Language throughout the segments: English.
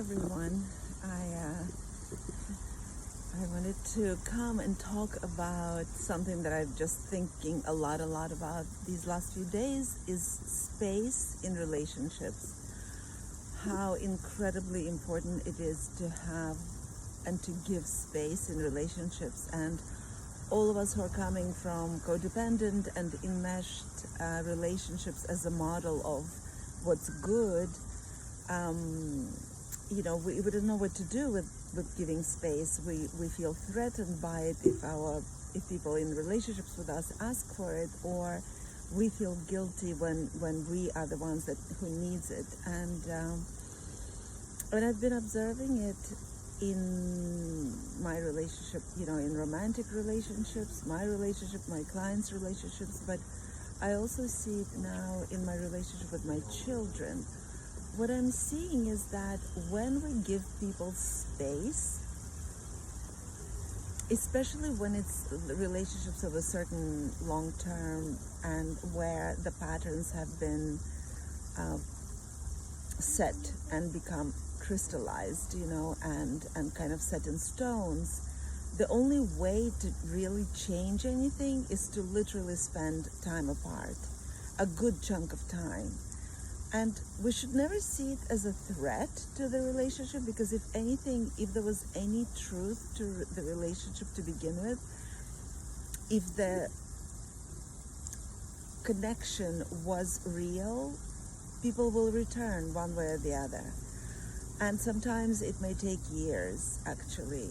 everyone. I wanted to come and talk about something that I'm just thinking a lot about these last few days is space in relationships. How incredibly important it is to have and to give space in relationships. And all of us who are coming from codependent and enmeshed relationships as a model of what's good, we wouldn't know what to do with giving space. We feel threatened by it if people in relationships with us ask for it, or we feel guilty when we are the ones who needs it. And I've been observing it in my relationship, in romantic relationships, my relationship, my clients' relationships, but I also see it now in my relationship with my children. What I'm seeing is that when we give people space, especially when it's relationships of a certain long term and where the patterns have been set and become crystallized, and kind of set in stones, the only way to really change anything is to literally spend time apart, a good chunk of time. And we should never see it as a threat to the relationship, because if anything, if there was any truth to the relationship to begin with, if the connection was real, people will return one way or the other. And sometimes it may take years, actually.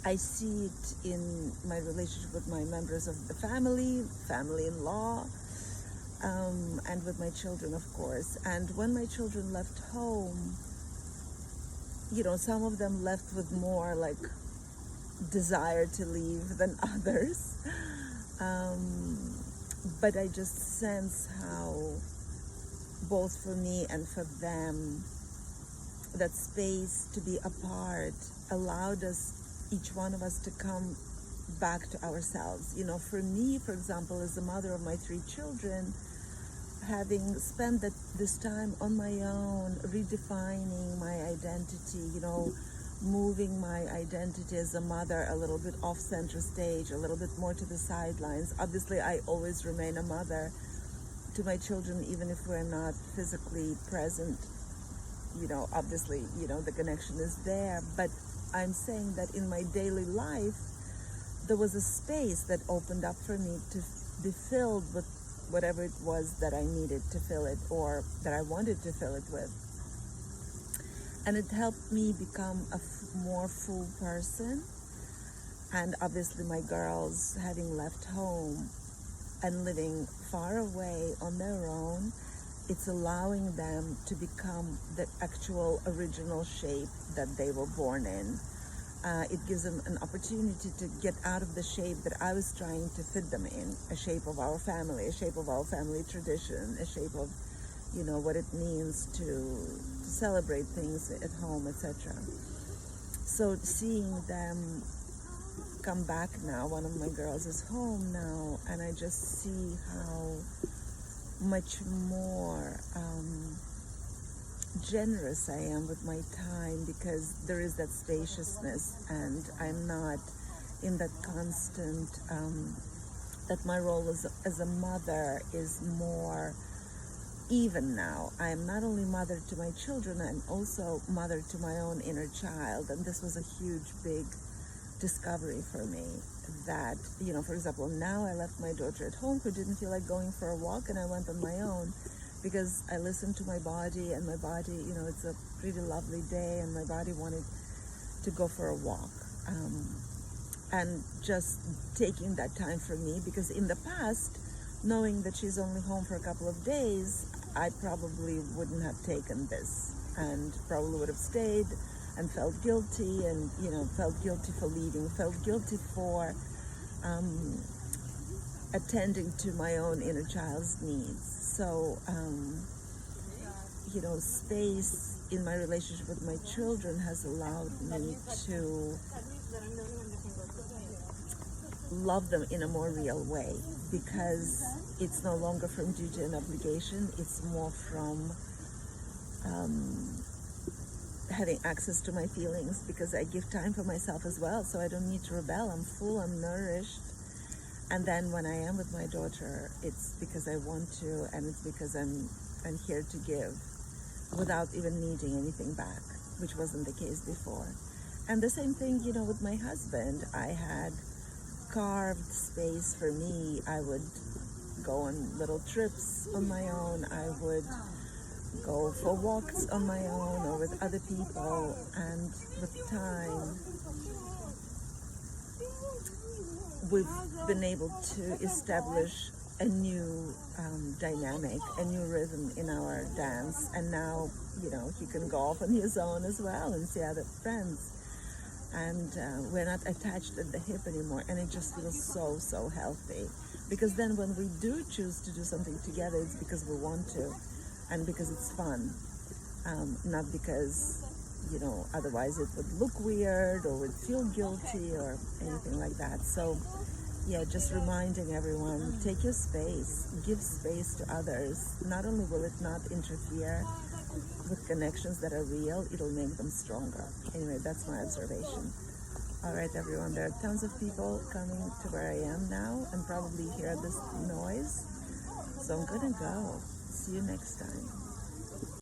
I see it in my relationship with my members of the family-in-law, and with my children, of course. And when my children left home, some of them left with more like desire to leave than others. But I just sense how both for me and for them, that space to be apart allowed us, each one of us, to come back to ourselves. For me, for example, as the mother of my 3 children, having spent this time on my own, redefining my identity, moving my identity as a mother a little bit off center stage, a little bit more to the sidelines. Obviously, I always remain a mother to my children, even if we're not physically present. Obviously, the connection is there. But I'm saying that in my daily life, there was a space that opened up for me to be filled with whatever it was that I needed to fill it, or that I wanted to fill it with. And it helped me become a more full person. And obviously my girls, having left home and living far away on their own, it's allowing them to become the actual original shape that they were born in. It gives them an opportunity to get out of the shape that I was trying to fit them in, a shape of our family, a shape of our family tradition, a shape of, what it means to celebrate things at home, etc. So seeing them come back now, one of my girls is home now, and I just see how much more generous I am with my time, because there is that spaciousness, and I'm not in that constant, that my role as a mother is more even now. I am not only mother to my children, I'm also mother to my own inner child. And this was a huge, big discovery for me, that, for example, now I left my daughter at home who didn't feel like going for a walk, and I went on my own, because I listened to my body, and my body, it's a pretty lovely day, and my body wanted to go for a walk. And just taking that time for me, because in the past, knowing that she's only home for a couple of days, I probably wouldn't have taken this, and probably would have stayed and felt guilty, and, felt guilty for leaving, felt guilty for attending to my own inner child's needs. So, space in my relationship with my children has allowed me to love them in a more real way, because it's no longer from duty and obligation. It's more from having access to my feelings, because I give time for myself as well, so I don't need to rebel. I'm full, I'm nourished. And then when I am with my daughter, it's because I want to, and it's because I'm here to give without even needing anything back, which wasn't the case before. And the same thing, with my husband. I had carved space for me. I would go on little trips on my own. I would go for walks on my own or with other people. And with time, we've been able to establish a new dynamic, a new rhythm in our dance. And now, he can go off on his own as well and see other friends. And we're not attached at the hip anymore. And it just feels so, so healthy. Because then when we do choose to do something together, it's because we want to and because it's fun. Not because, otherwise it would look weird or would feel guilty or anything like that. So, yeah, just reminding everyone, take your space, give space to others. Not only will it not interfere with connections that are real, it'll make them stronger. Anyway, that's my observation. All right, everyone, there are tons of people coming to where I am now and probably hear this noise. So I'm gonna go. See you next time.